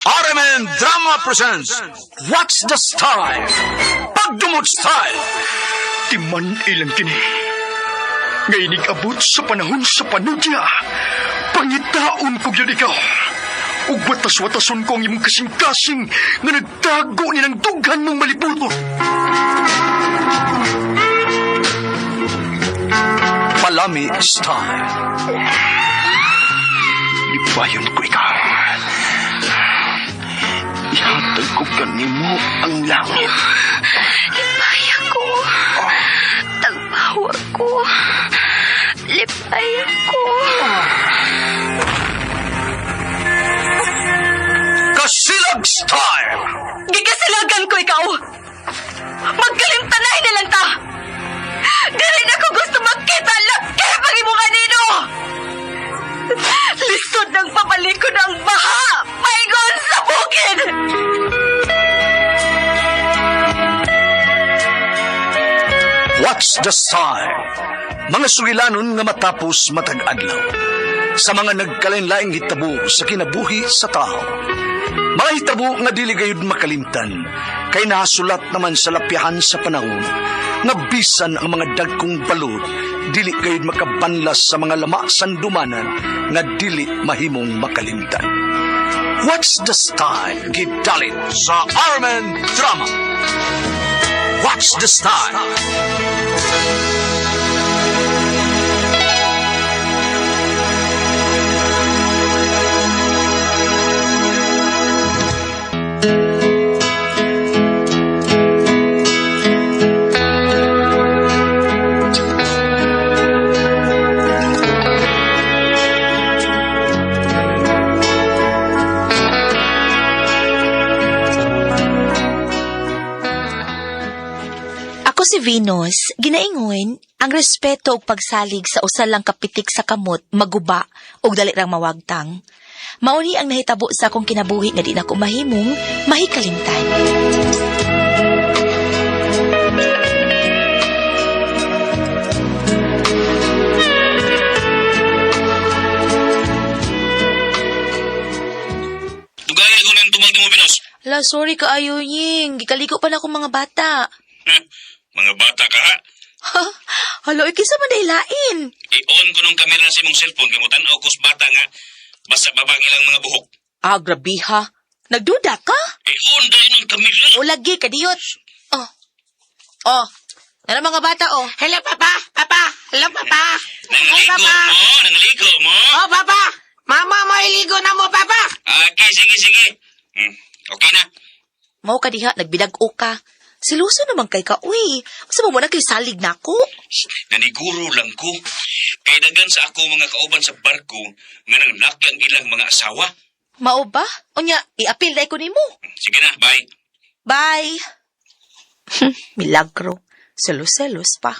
RMN Drama presents What's the Style? Pagdumot Style. Timan ilang kini. Ngayon abot sa panahon sa panudya. Pangitaon ko yun ikaw. Ug watas-watason ko ang imong kasing-kasing nga nagtago ni ng dughan mong malibuto. Palami Style. Libayon ko ikaw. Ihatag ko kanimo ang langit. Lipaya ko. Tagbawa ko. Lipaya ko. Kasilag Style. Gigasilagan ko ikaw. Magkalimtanay na lang ta. Dili na ko gusto magkita lang kaya pag-imo kanino. Lisod ng papalikod ang baha. Paigon sa bukid. What's the Style? Mga sugilanon nga matapos matag adlaw. Sa mga nagkalain-laing hitabo sa kinabuhi sa tao. Mga hitabo nga dili gayud makalimtan, kay nasulat naman sa lapihan sa panahon, nga bisan ang mga dagkong balod, dili gayud makabanlas sa mga lama sandumanan, nga dili mahimong makalimtan. What's the Style? Gidalit sa RMN Drama. What's the Style? Ako si Venus, ginaingon, ang respeto ug pagsalig sa usa lang kapitik sa kamot, maguba ug dali rang mawagtang. Mauni ang nahitabo sa akong kinabuhi nga di na ko mahimong mahikalimtan. Tugaya ko ng tumag mo, Pinos. La, sorry kaayo ying, gikaligo pa na akong mga bata. Mga bata ka ha? Ha? Halo, ikisa man dahil lain. I-on ko ng kamera sa imong cellphone kay mo tanaw kos bata nga basta babang ilang mga buhok. Ah, grabe ha. Nagduda ka? I-on dahil ng kamera. O lagi, kadiyot. Oh. Oh. Ano mga bata, oh? Hello, Papa! Papa! Hello, Papa! Nangaligo Papa! mo, nangaligo mo. Oh, Papa! Mama, mailigo na mo, Papa! Okay, sige. Okay na. Mao ka diha, nagbidag-o ka. Siluso naman kay ka, uy. Gusto mo na kay salig na ako? Naniguro lang ko. Kay dagan sa ako mga kauban sa barko nga nangnaki ang ilang mga asawa. Mao ba? Unya, i-apil na ko nimo. Sige na, bye. Bye. Milagro. Selos-selos pa.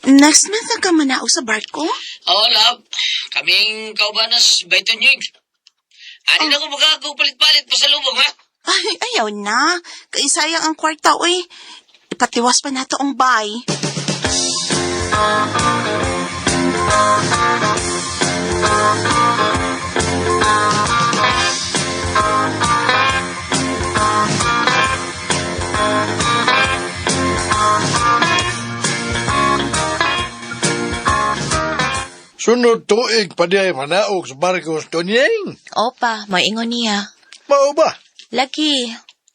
Next month na ka manao sa barko? Oo, love. Kaming kaubanas, Bayton Yigs. Ani na ko magkakapalit-palit pa sa lubong, ha? Ay, ayaw na. Kaisayang ang kwarta, uy. Ipatiwas pa nato ang bay. Sunod tuig pa diay manaog sa barko sa Tonyeng. Opa, maingon niya. Mao ba? Lagi.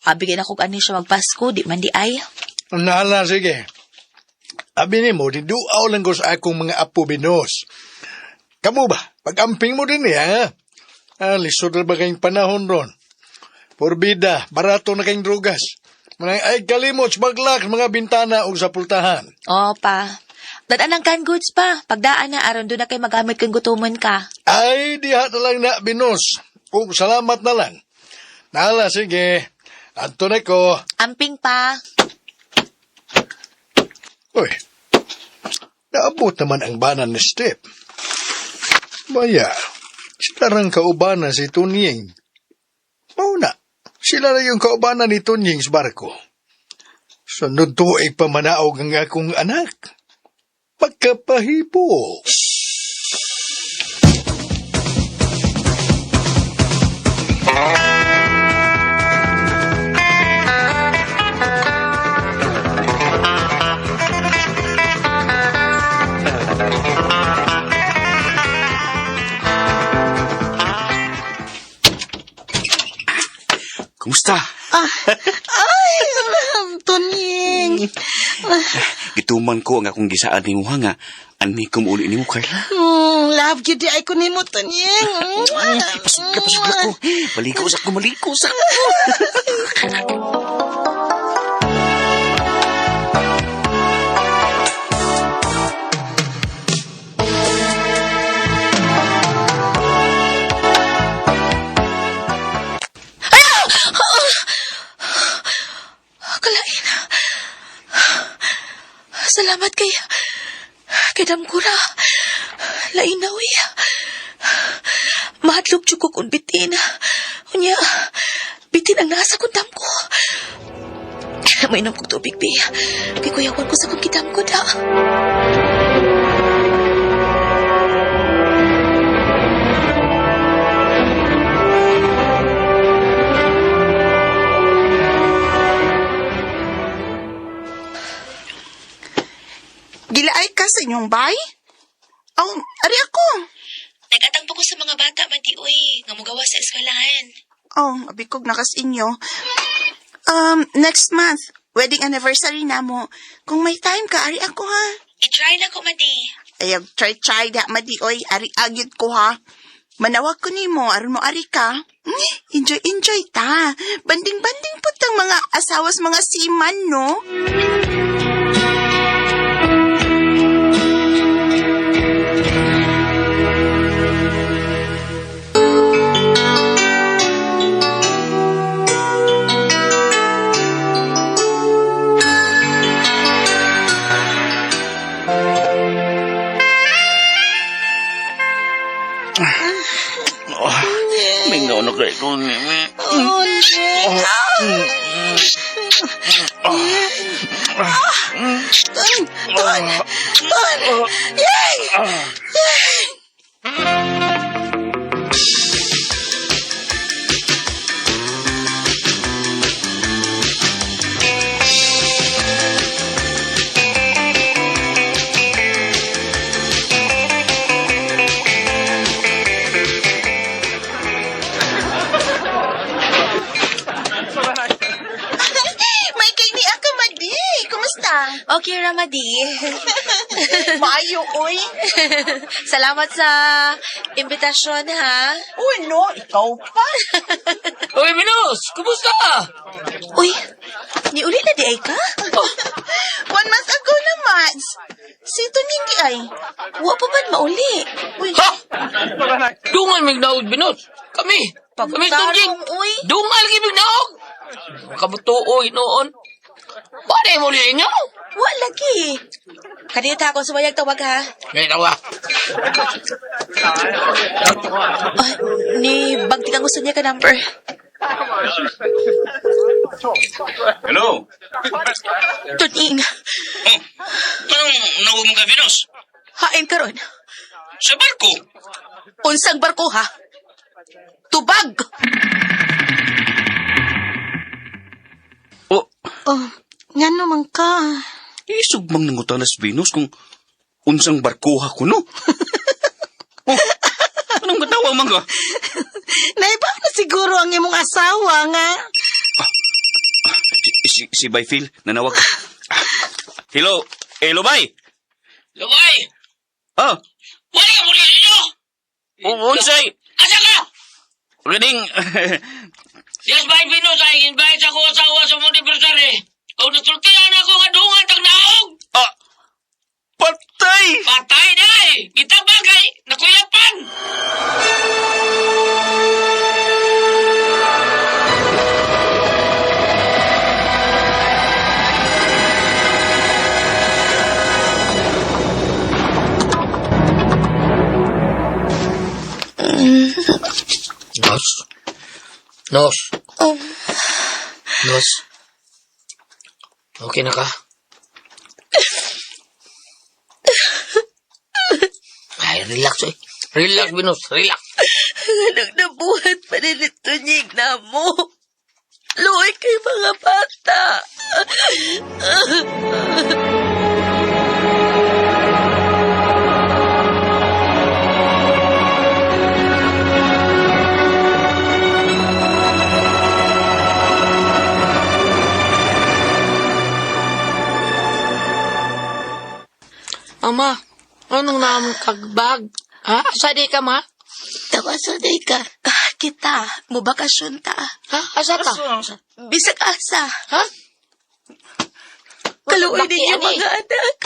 Abigyan ako ani siya magpasko, di man di ay. Nala, sige. Abi ni mo, diduaw lang ko sa akong mga apo binos. Kamu ba? Pag-amping mo din niya, ha? Lisod na ba kayong panahon ron? Porbida, barato na kayong drugas. Mga ay kalimot sa baglak, mga bintana o sa pultahan. Opa. Dadaan ang canned goods pa. Pagdaan na, aron doon na kayo magamit kung gutuman ka. Ay, diha na lang na binos. Kung salamat na lang. Nala, sige. Anto na ko. Amping pa. Uy, Maabot naman ang banan ni Step. Baya, sila rang kaubanan si Tunying. Mauna, sila na yung kaubanan ni Tunying sa barko. Sunod tuig pa manaog ang akong anak. Pagkapahipo. Kumusta? Tunying. Gituman ko ang akong gisaan ni mo nga. Ani kumuli ni mo, Carla. Love you di ay ko nimo, Tunying. Pasugla ko. Maliko sa ko. Kalain. Salamat kay Damgura. Lain na, uy. Mahadlok jud ko kung bitin. Unya, bitin ang nasa kong damko. May inom kong tubig, Bi. Kay kuyawan ko sa kong kidamko, da. Gilaay ka sa inyong bay? Ari ako. Nag-atang po ko sa mga bata, Madi, uy. Nga mugawa sa eskwelahan. Abikog na kas inyo. Next month, wedding anniversary na mo. Kung may time ka, ari ako ha. I-try na ko, Madi. Ayag, try da, Madi, oy. Ari agit ko ha. Manawag ko ni mo, aron mo ari ka. Enjoy ta. Banding-banding po tang mga asawas mga siman, no? Mingaw na kayo ko ni May kay ni ako, Madi. Kumusta? Okay, Ramadi. Maayo, oy. Salamat sa imbitasyon, ha? Uy, no, ikaw pa. Uy, Venus! Kumusta? Uy, ni uli na di ay ka? 1 month ago na, Mads. Si Tunying di ay. Wa pa man mauli. Uy, Ha? Dungal may naog, Venus. Kami tunjing. uy. Dungal lagi may naog. Kabutuoy noon. Paano mo liin nyo? Wa lagi. Kanita ako sumayag tawag, ha? May tawa. Ni Bagti kang gusto niya ka number. Hello? Tuning, Anong nawag mo ka, Venus? hain ka ron. Sa barko? Unsang barko, ha? Tubag! nga naman ka. Isugmang nangutalas, Venus, kung unsang barkuha ko, no? Anong katawa man ka? Naiba na siguro ang imong asawa nga. Si Bayfil, nanawag. Hello? Hello, Bay? Lumay! Ah, Wala ka mo liin nyo! unsay? Asa ka? Reading, Yes, by Venus, ay invite ako asawa sa mong anniversary. Kung nasultihan ako nga dungan tag naog. patay! Patay na eh! Kita bagay! Nakuyapan! Nos. Oh, Nos. Okay na ka? Ay, relax eh. Relax, Venus. Relax. anong nabuhat pa rin ito, Nyig, na mo. Luoy kay mga bata. Ama, anong naman kagbag? Ha? Asa di ka, ma? Tawasanay ka. Kita, mubakasyon ta. Ha? Asa ka? Bisag asa. Ha? Kaluoy Daki, ninyo ani. mga anak.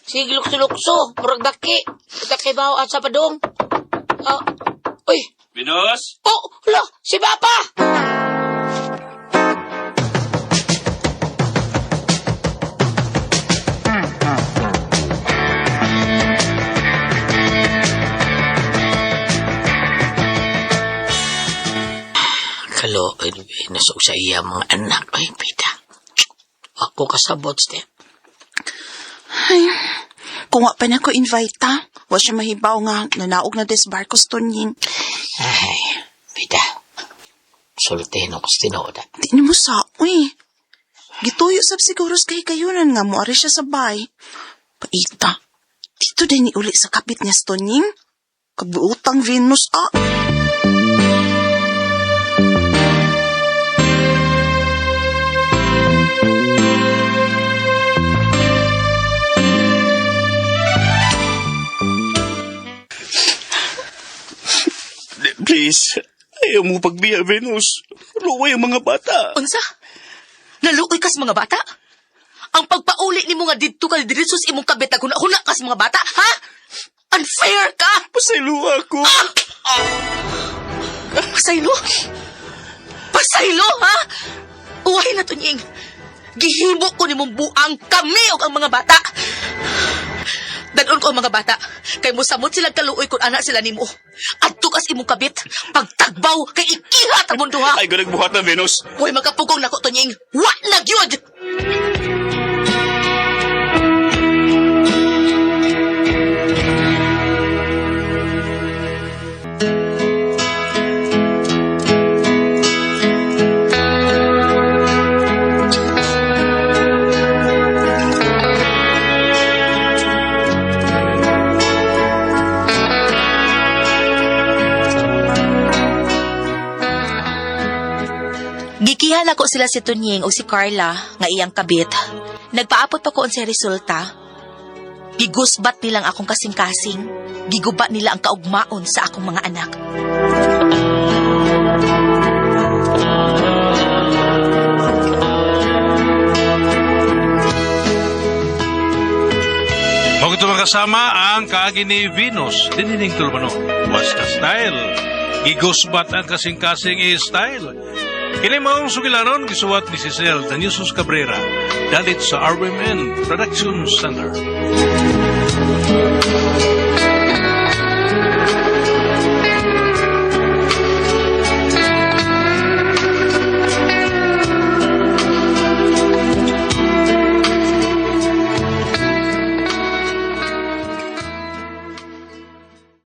Sige, lukso-lukso. Murag daki. Kita kay bawo at sa padong. Uy. Venus? Oh, hala, si Papa! Kalo, nasog sa iya mga anak. Ay, pita. Ako kasabot, Step. Ay, kung wa pa na ko invite ta, wa siya mahibaw nga nanaog na des barkos tunying. Ay, pita. Sultihin ako sa tinoda. Di ni mo sa, uy. Gituyo sab siguro sa kahikayunan nga mo ari siya sa bay. Paita, dito din ni uli sa kapit niya sa tunying. Kabuutang Venus, Please, ayaw mo pagbiya, Venus. Luway ang mga bata. Unsa? Naluoy ka sa mga bata? Ang pagpauli ni mo nga dito ka diretso sa imong kabit na huna ka sa mga bata, ha? Unfair ka! Pasaylo ako. Pasaylo? Pasaylo, ha? Uwahay na to, Nying. Gihimo ko ni mong buang kami o ang mga bata. Danon ko ang mga bata. Kay mo samot silang kaluoy kung anak sila nimo. At tukas imong kabit. Pagtagbaw, kay ikihat ang mundo, ha? Ay, ganag buhat na, Venus. Huwag magkapugong na ko, Tonying. Wa na gyud! Gikihan ako sila si Tunying o si Carla nga iyang kabit. Nagpaapot pa ko sa resulta. Gigusbat nilang akong kasing-kasing. Giguba nila ang kaugmaon sa akong mga anak. Bago ito makasama ang kaagi ni Venus, dinining tulmano. Basta style. Gigusbat ang kasing-kasing style. Kini maong sugilanon gisuwat ni Cecil Daniusos Cabrera dalit sa RMN Production Center.